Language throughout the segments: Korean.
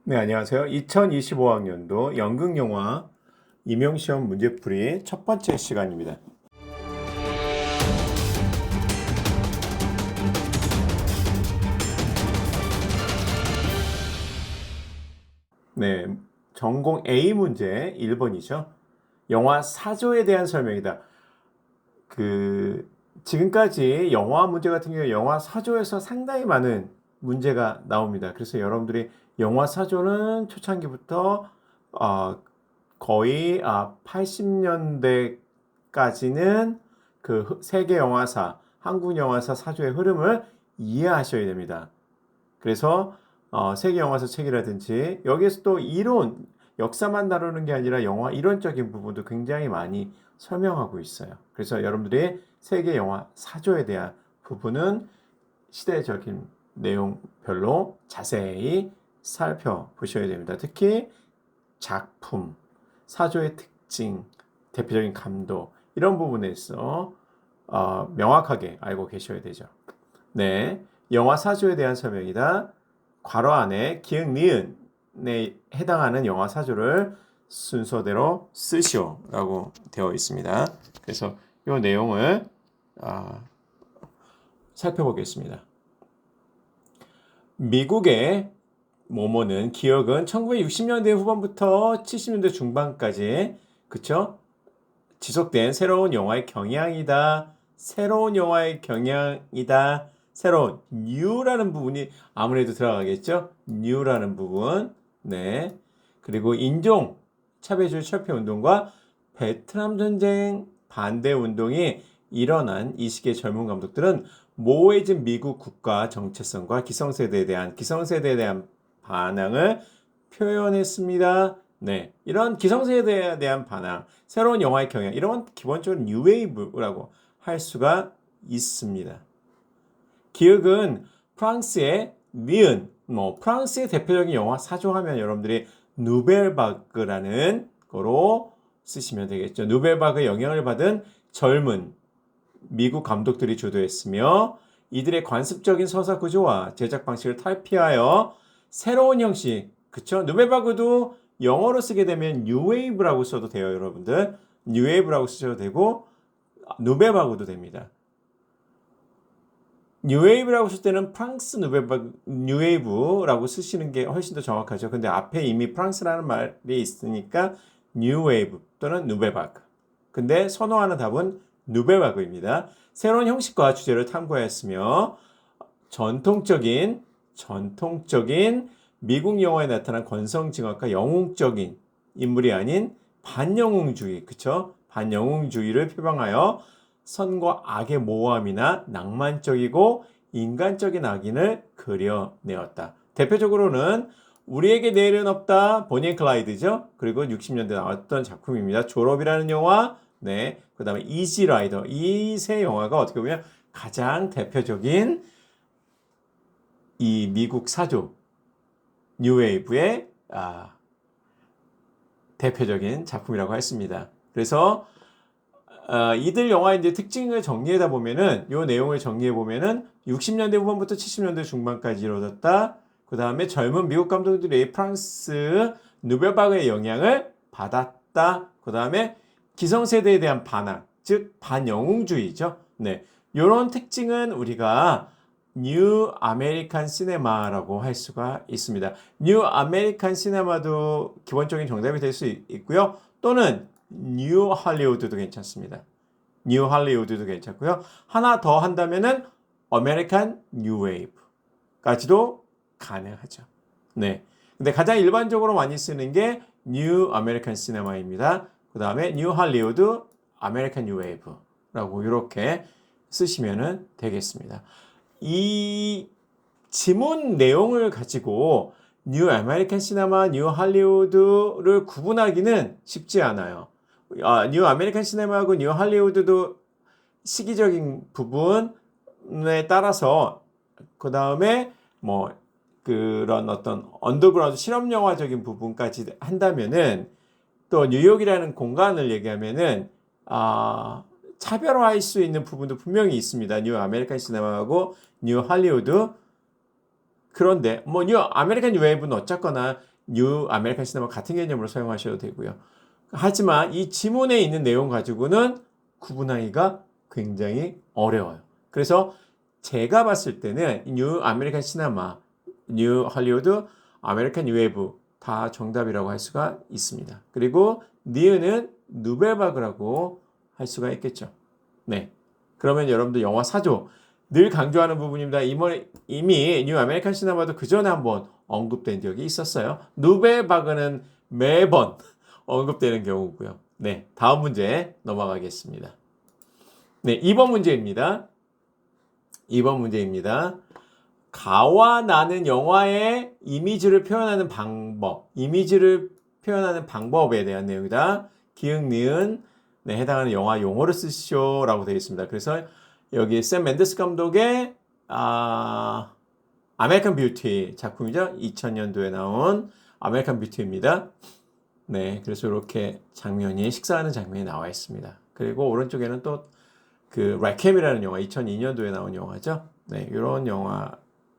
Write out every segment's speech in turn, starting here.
네, 안녕하세요. 2025학년도 연극영화 임용시험 문제풀이 첫 번째 시간입니다. 네, 전공 A 문제 1번이죠. 영화 사조에 대한 설명이다. 지금까지 영화 문제 같은 경우에 영화 사조에서 상당히 많은 문제가 나옵니다. 그래서 여러분들이 영화 사조는 초창기부터 거의 80년대까지는 그 세계 영화사, 한국 영화사 사조의 흐름을 이해하셔야 됩니다. 그래서 세계 영화사 책이라든지 여기에서 또 이론, 역사만 다루는 게 아니라 영화 이론적인 부분도 굉장히 많이 설명하고 있어요. 그래서 여러분들이 세계 영화 사조에 대한 부분은 시대적인 내용별로 자세히 살펴보셔야 됩니다. 특히 작품, 사조의 특징, 대표적인 감독 이런 부분에서 명확하게 알고 계셔야 되죠. 네, 영화 사조에 대한 설명이다. 괄호 안에 기역, 니은에 해당하는 영화 사조를 순서대로 쓰시오라고 되어 있습니다. 그래서 이 내용을 살펴보겠습니다. 미국의 모모는 기억은 1960년대 후반부터 70년대 중반까지 그쵸? 지속된 새로운 영화의 경향이다. 새로운 영화의 경향이다. 새로운 new라는 부분이 아무래도 들어가겠죠? new라는 부분. 네. 그리고 인종 차별주의 철폐 운동과 베트남 전쟁 반대 운동이 일어난 이 시기의 젊은 감독들은 모호해진 미국 국가 정체성과 기성세대에 대한 반항을 표현했습니다. 네, 이런 기성세대에 대한 반항, 새로운 영화의 경향, 이런 기본적으로 뉴웨이브라고 할 수가 있습니다. 기억은 프랑스의 니은, 프랑스의 대표적인 영화 사조하면 여러분들이 누벨바그라는 거로 쓰시면 되겠죠. 누벨바그의 영향을 받은 젊은 미국 감독들이 주도했으며 이들의 관습적인 서사 구조와 제작 방식을 탈피하여 새로운 형식, 그쵸? 누벨바그도 영어로 쓰게 되면 뉴웨이브라고 써도 돼요, 여러분들. 뉴웨이브라고 쓰셔도 되고 누벨바그도 됩니다. 뉴웨이브라고 쓸 때는 프랑스 뉴웨이브라고 쓰시는 게 훨씬 더 정확하죠. 근데 앞에 이미 프랑스라는 말이 있으니까 뉴웨이브 또는 누벨바그. 근데 선호하는 답은 누벨바그입니다. 새로운 형식과 주제를 탐구하였으며 전통적인 미국 영화에 나타난 권성징악과 영웅적인 인물이 아닌 반영웅주의, 그쵸? 반영웅주의를 표방하여 선과 악의 모호함이나 낭만적이고 인간적인 악인을 그려내었다. 대표적으로는 우리에게 내일은 없다, 보니 앤 클라이드죠. 그리고 60년대 나왔던 작품입니다. 졸업이라는 영화, 네, 그 다음에 이지 라이더, 이 세 영화가 어떻게 보면 가장 대표적인 이 미국 사조 뉴웨이브의 대표적인 작품이라고 했습니다. 그래서 이들 영화의 이제 특징을 정리하다 보면은 요 내용을 정리해 보면은 60년대 후반부터 70년대 중반까지 이루어졌다. 그 다음에 젊은 미국 감독들이 프랑스 누벨바그의 영향을 받았다. 그 다음에 기성세대에 대한 반항, 즉 반영웅주의죠. 네, 이런 특징은 우리가 뉴 아메리칸 시네마라고 할 수가 있습니다. 뉴 아메리칸 시네마도 기본적인 정답이 될 수 있고요. 또는 뉴 할리우드도 괜찮습니다. 뉴 할리우드도 괜찮고요. 하나 더 한다면은 아메리칸 뉴웨이브까지도 가능하죠. 네. 근데 가장 일반적으로 많이 쓰는 게 뉴 아메리칸 시네마입니다. 그 다음에 뉴 할리우드, 아메리칸 뉴웨이브라고 이렇게 쓰시면 되겠습니다. 이 지문 내용을 가지고 뉴 아메리칸 시네마, 뉴 할리우드를 구분하기는 쉽지 않아요. 뉴 아메리칸 시네마하고 뉴 할리우드도 시기적인 부분에 따라서 그 다음에 뭐 그런 어떤 언더그라운드 실험 영화적인 부분까지 한다면은 또 뉴욕이라는 공간을 얘기하면은 차별화할 수 있는 부분도 분명히 있습니다. 뉴 아메리칸 시네마하고 뉴 할리우드. 그런데 뉴 아메리칸 뉴웨이브는 어쨌거나 뉴 아메리칸 시네마 같은 개념으로 사용하셔도 되고요. 하지만 이 지문에 있는 내용 가지고는 구분하기가 굉장히 어려워요. 그래서 제가 봤을 때는 뉴 아메리칸 시네마, 뉴 할리우드, 아메리칸 뉴웨이브 다 정답이라고 할 수가 있습니다. 그리고 니은은 누벨바그라고 할 수가 있겠죠. 네. 그러면 여러분들 영화 사조 늘 강조하는 부분입니다. 이미 뉴 아메리칸 시네마도 그 전에 한번 언급된 적이 있었어요. 누벨바그는 매번 언급되는 경우고요. 네, 다음 문제 넘어가겠습니다. 네, 2번 문제입니다. 2번 문제입니다. 가와 나는 영화의 이미지를 표현하는 방법에 대한 내용이다. 기역, 니은, 네, 해당하는 영화 용어를 쓰시오라고 되어 있습니다. 그래서 여기 샘 맨데스 감독의 아메리칸 뷰티 작품이죠. 2000년도에 나온 아메리칸 뷰티입니다. 네, 그래서 이렇게 식사하는 장면이 나와 있습니다. 그리고 오른쪽에는 또 그 래켐이라는 영화 2002년도에 나온 영화죠. 네, 이런 영화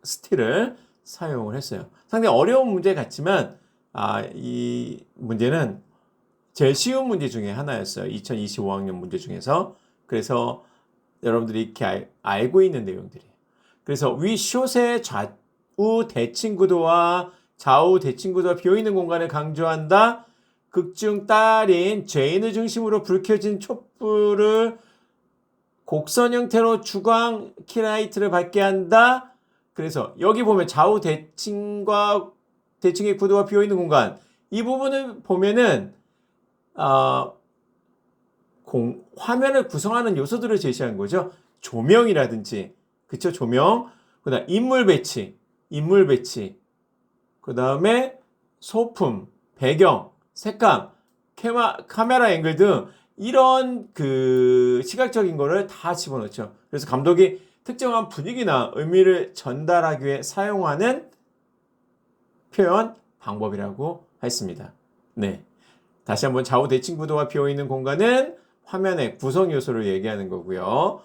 스틸을 사용을 했어요. 상당히 어려운 문제 같지만 이 문제는 제일 쉬운 문제 중에 하나였어요. 2025학년 문제 중에서. 그래서 여러분들이 이렇게 알고 있는 내용들이에요. 그래서 위 숏의 좌우 대칭 구도와 좌우 대칭 구도가 비어있는 공간을 강조한다. 극중 딸인 제인을 중심으로 불 켜진 촛불을 곡선 형태로 주광 키라이트를 밝게 한다. 그래서 여기 보면 좌우 대칭과 대칭의 구도가 비어있는 공간 이 부분을 보면은 화면을 구성하는 요소들을 제시한 거죠. 조명이라든지 그쵸 조명 그다음 인물 배치 그 다음에 소품 배경 색감 카메라 앵글 등 이런 그 시각적인 거를 다 집어넣죠. 그래서 감독이 특정한 분위기나 의미를 전달하기 위해 사용하는 표현 방법이라고 했습니다. 네. 다시 한번 좌우 대칭 구도가 비어있는 공간은 화면의 구성 요소를 얘기하는 거고요.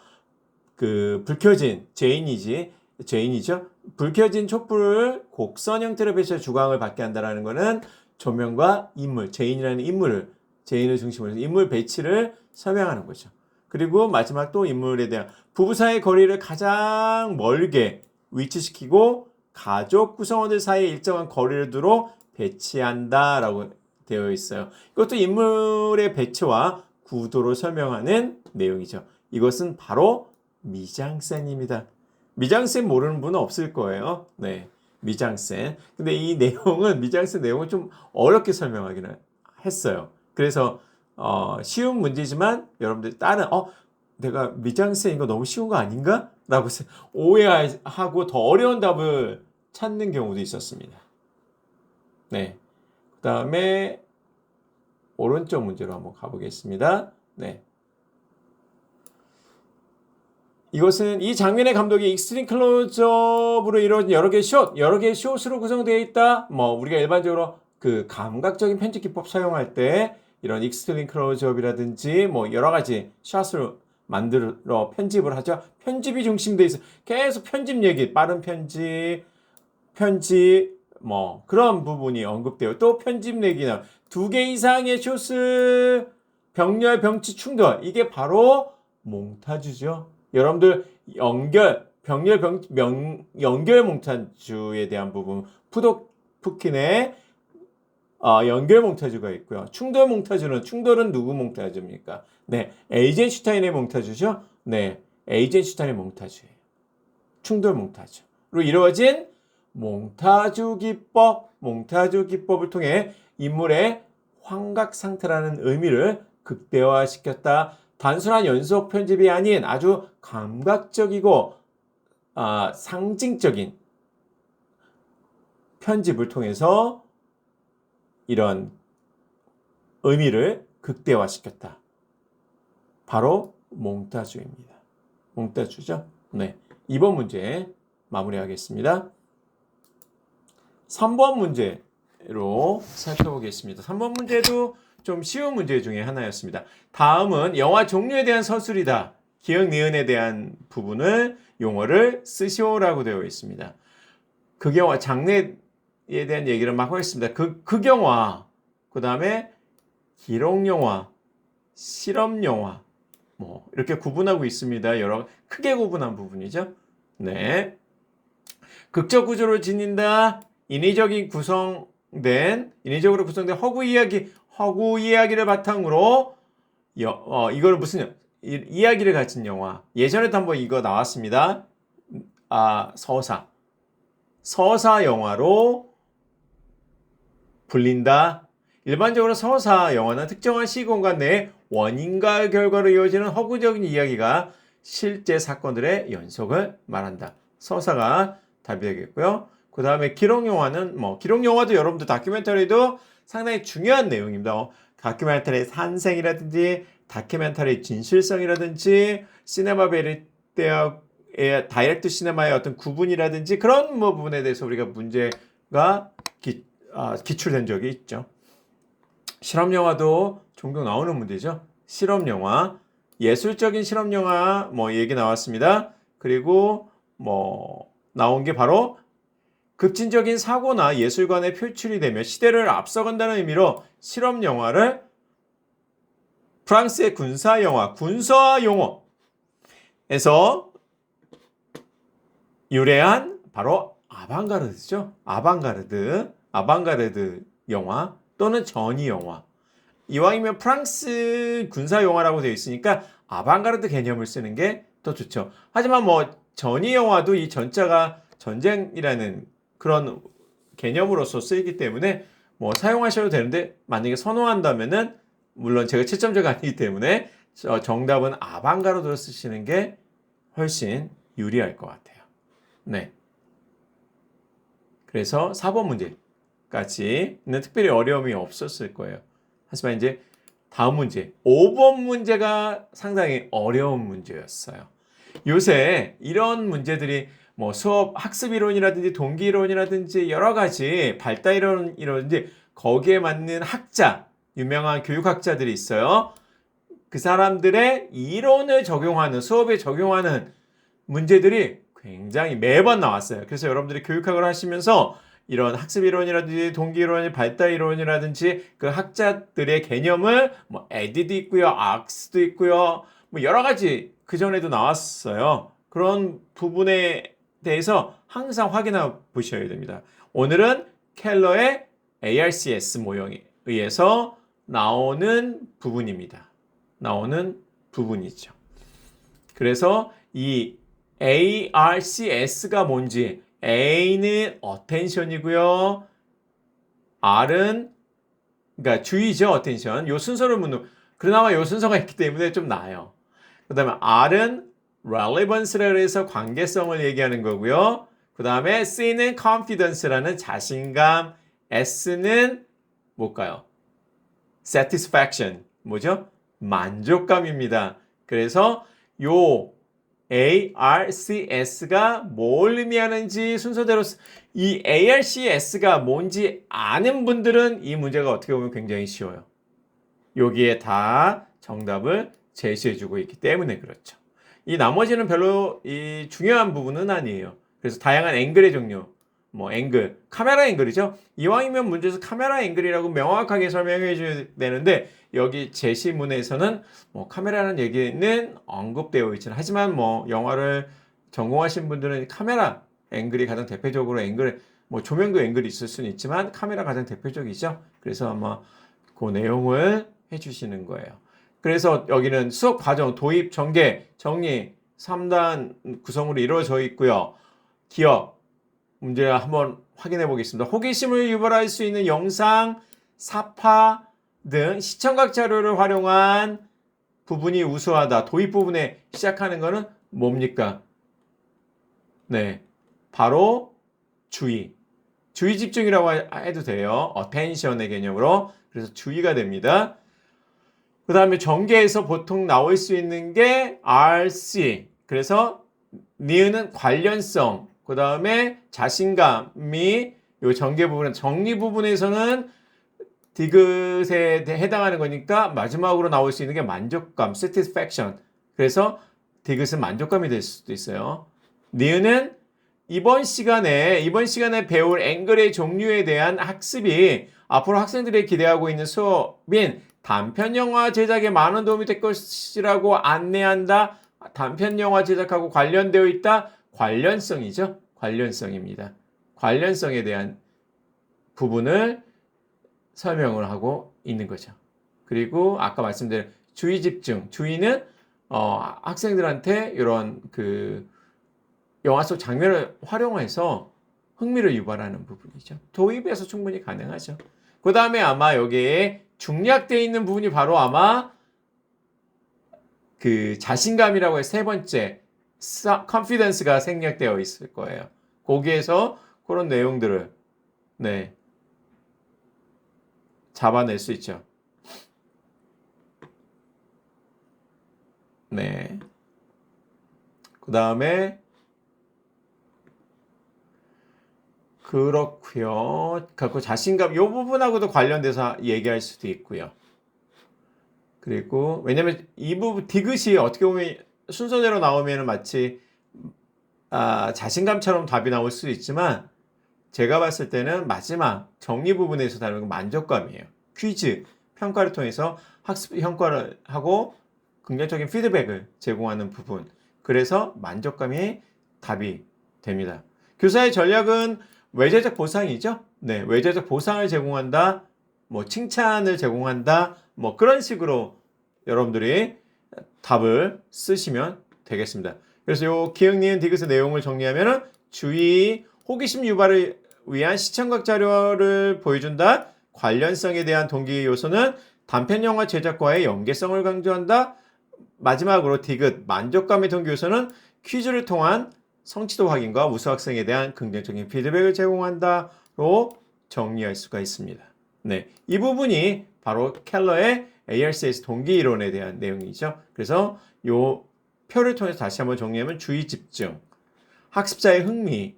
그 불 켜진 제인이죠. 불 켜진 촛불을 곡선 형태로 배치해 주광을 받게 한다라는 거는 조명과 인물, 제인을 중심으로 해서 인물 배치를 설명하는 거죠. 그리고 마지막 또 인물에 대한 부부 사이의 거리를 가장 멀게 위치시키고 가족 구성원들 사이에 일정한 거리를 두고 배치한다라고 되어 있어요. 이것도 인물의 배치와 구도를 설명하는 내용이죠. 이것은 바로 미장센입니다. 미장센 모르는 분은 없을 거예요. 네, 미장센. 근데 이 내용은 미장센 내용을 좀 어렵게 설명하기는 했어요. 그래서 쉬운 문제지만 여러분들 내가 미장센 이거 너무 쉬운 거 아닌가? 라고 오해하고 더 어려운 답을 찾는 경우도 있었습니다. 네. 그 다음에 오른쪽 문제로 한번 가보겠습니다. 네. 이것은 이 장면의 감독이 익스트림 클로즈업으로 이루어진 여러 개의 숏으로 구성되어 있다. 우리가 일반적으로 그 감각적인 편집 기법 사용할 때 이런 익스트림 클로즈업이라든지 여러 가지 샷을 만들어 편집을 하죠. 편집이 중심되어 있어. 계속 편집 얘기, 빠른 편집 그런 부분이 언급돼요. 또 편집 얘기는 2개 이상의 숏을 병렬 병치 충돌 이게 바로 몽타주죠. 여러분들 연결 몽타주에 대한 부분 푸킨의 연결 몽타주가 있고요. 충돌은 누구 몽타주입니까? 네, 에이젠슈타인의 몽타주죠. 네, 에이젠슈타인의 몽타주예요. 충돌 몽타주로 이루어진 몽타주 기법을 통해 인물의 환각 상태라는 의미를 극대화시켰다. 단순한 연속 편집이 아닌 아주 감각적이고 상징적인 편집을 통해서 이런 의미를 극대화시켰다. 바로 몽타주입니다. 몽타주죠. 네, 2번 문제 마무리하겠습니다. 3번 문제로 살펴보겠습니다. 3번 문제도 좀 쉬운 문제 중에 하나였습니다. 다음은 영화 종류에 대한 서술이다. 기역, 니은에 대한 부분을 용어를 쓰시오라고 되어 있습니다. 극영화 장르 대한 얘기를 막 하겠습니다. 극영화, 그 다음에 기록영화, 실험영화, 뭐 이렇게 구분하고 있습니다. 여러 크게 구분한 부분이죠. 네. 극적 구조를 지닌다. 인위적으로 구성된 허구 이야기를 바탕으로 이거를 무슨 이야기를 가진 영화. 예전에도 한번 이거 나왔습니다. 서사 영화로 불린다. 일반적으로 서사 영화는 특정한 시공간 내에 원인과 결과로 이어지는 허구적인 이야기가 실제 사건들의 연속을 말한다. 서사가 답이 되겠고요. 그 다음에 기록 영화는 기록 영화도 여러분들 다큐멘터리도 상당히 중요한 내용입니다. 다큐멘터리의 산생이라든지 다큐멘터리의 진실성이라든지 시네마 베리테의 다이렉트 시네마의 어떤 구분이라든지 그런 부분에 대해서 우리가 문제가 기출된 적이 있죠. 실험 영화도 종종 나오는 문제죠. 실험 영화, 예술적인 실험 영화 얘기 나왔습니다. 그리고 나온 게 바로 급진적인 사고나 예술관에 표출이 되며 시대를 앞서간다는 의미로 실험 영화를 프랑스의 군사 용어에서 유래한 바로 아방가르드죠. 아방가르드 영화 또는 전위 영화. 이왕이면 프랑스 군사 영화라고 되어 있으니까 아방가르드 개념을 쓰는 게 더 좋죠. 하지만 전위 영화도 이 전자가 전쟁이라는 그런 개념으로서 쓰이기 때문에 사용하셔도 되는데 만약에 선호한다면은 물론 제가 채점자가 아니기 때문에 정답은 아방가르드로 쓰시는 게 훨씬 유리할 것 같아요. 네. 그래서 4번 문제까지는 특별히 어려움이 없었을 거예요. 하지만 이제 다음 문제, 5번 문제가 상당히 어려운 문제였어요. 요새 이런 문제들이 수업 학습 이론이라든지 동기 이론이라든지 여러 가지 발달 이론이라든지 거기에 맞는 유명한 교육학자들이 있어요. 그 사람들의 이론을 수업에 적용하는 문제들이 굉장히 매번 나왔어요. 그래서 여러분들이 교육학을 하시면서 이런 학습 이론이라든지 동기 이론, 발달 이론이라든지 그 학자들의 개념을 에디도 있고요, 악스도 있고요, 여러 가지 그 전에도 나왔어요. 그런 부분에 대해서 항상 확인해 보셔야 됩니다. 오늘은 켈러의 ARCS 모형에 의해서 나오는 부분이죠. 그래서 이 ARCS가 뭔지, A는 attention이고요. R은 그러니까 주의죠, attention. 요 순서를 그나마 요 순서가 있기 때문에 좀 나아요. 그 다음에 R은 relevance라고 해서 관계성을 얘기하는 거고요. 그 다음에 C는 confidence라는 자신감, S는 뭘까요? satisfaction, 뭐죠? 만족감입니다. 그래서 요 ARCS가 뭘 의미하는지 순서대로 이 ARCS가 뭔지 아는 분들은 이 문제가 어떻게 보면 굉장히 쉬워요. 여기에 다 정답을 제시해주고 있기 때문에 그렇죠. 이 나머지는 별로 중요한 부분은 아니에요. 그래서 다양한 앵글의 종류, 카메라 앵글이죠. 이왕이면 문제에서 카메라 앵글이라고 명확하게 설명해 줘야 되는데 여기 제시문에서는 카메라라는 얘기는 언급되어 있잖아요. 하지만 영화를 전공하신 분들은 카메라 앵글이 가장 대표적으로 조명도 앵글이 있을 수는 있지만 카메라 가장 대표적이죠. 그래서 아마 그 내용을 해주시는 거예요. 그래서 여기는 수업 과정, 도입, 전개, 정리 3단 구성으로 이루어져 있고요. 기억 문제 한번 확인해 보겠습니다. 호기심을 유발할 수 있는 영상, 사파 등 시청각 자료를 활용한 부분이 우수하다. 도입 부분에 시작하는 거는 뭡니까? 네, 바로 주의 집중이라고 해도 돼요. attention의 개념으로. 그래서 주의가 됩니다. 그 다음에 전개에서 보통 나올 수 있는 게 RC. 그래서 니은은 관련성. 그 다음에 자신감이 요 전개 부분, 정리 부분에서는 디귿에 해당하는 거니까 마지막으로 나올 수 있는 게 만족감, satisfaction. 그래서 디귿은 만족감이 될 수도 있어요. 니은은 이번 시간에 배울 앵글의 종류에 대한 학습이 앞으로 학생들이 기대하고 있는 수업인 단편 영화 제작에 많은 도움이 될 것이라고 안내한다. 단편 영화 제작하고 관련되어 있다. 관련성이죠. 관련성입니다. 관련성에 대한 부분을 설명을 하고 있는 거죠. 그리고 아까 말씀드린 주의 집중. 주의는 학생들한테 이런 그 영화 속 장면을 활용해서 흥미를 유발하는 부분이죠. 도입에서 충분히 가능하죠. 그 다음에 아마 여기에 중략되어 있는 부분이 바로 아마 그 자신감이라고 해서 세 번째 confidence가 생략되어 있을 거예요. 거기에서 그런 내용들을 네, 잡아낼 수 있죠. 네. 그 다음에 그렇고요. 그 자신감 이 부분하고도 관련돼서 얘기할 수도 있고요. 그리고 왜냐면 이 부분 디귿이 어떻게 보면 순서대로 나오면 마치 자신감처럼 답이 나올 수도 있지만 제가 봤을 때는 마지막 정리 부분에서 다루는 건 만족감이에요. 퀴즈, 평가를 통해서 학습 평가를 하고 긍정적인 피드백을 제공하는 부분. 그래서 만족감이 답이 됩니다. 교사의 전략은 외제적 보상이죠. 네, 외제적 보상을 제공한다. 뭐 칭찬을 제공한다. 뭐 그런 식으로 여러분들이 답을 쓰시면 되겠습니다. 그래서 요 기억, 니은, 디귿의 내용을 정리하면은 주의, 호기심 유발을 위한 시청각 자료를 보여준다. 관련성에 대한 동기 요소는 단편 영화 제작과의 연계성을 강조한다. 마지막으로 디귿, 만족감의 동기 요소는 퀴즈를 통한 성취도 확인과 우수 학생에 대한 긍정적인 피드백을 제공한다로 정리할 수가 있습니다. 네, 이 부분이 바로 켈러의 ARCS 동기 이론에 대한 내용이죠. 그래서 이 표를 통해서 다시 한번 정리하면 주의 집중, 학습자의 흥미,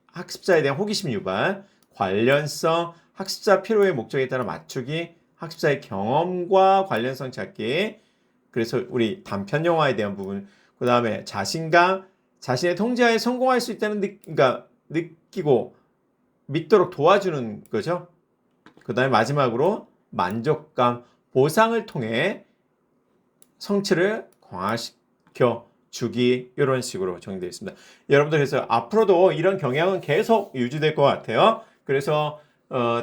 학습자에 대한 호기심 유발, 관련성, 학습자 필요의 목적에 따라 맞추기, 학습자의 경험과 관련성 찾기, 그래서 우리 단편 영화에 대한 부분, 그 다음에 자신감, 자신의 통제하에 성공할 수 있다는 그러니까 느끼고 믿도록 도와주는 거죠. 그 다음에 마지막으로 만족감, 보상을 통해 성취를 강화시켜 주기 이런 식으로 정리되어 있습니다. 여러분들 그래서 앞으로도 이런 경향은 계속 유지될 것 같아요. 그래서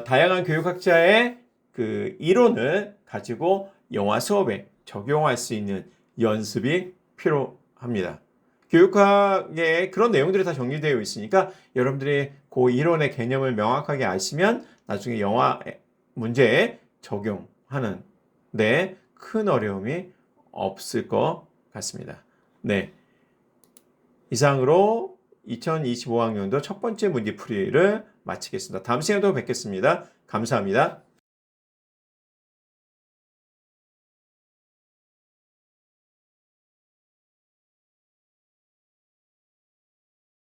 다양한 교육학자의 그 이론을 가지고 영화 수업에 적용할 수 있는 연습이 필요합니다. 교육학에 그런 내용들이 다 정리되어 있으니까 여러분들이 그 이론의 개념을 명확하게 아시면 나중에 영화 문제에 적용하는 데 큰 어려움이 없을 것 같습니다. 네, 이상으로 2025학년도 첫 번째 문제풀이를 마치겠습니다. 다음 시간에 또 뵙겠습니다. 감사합니다.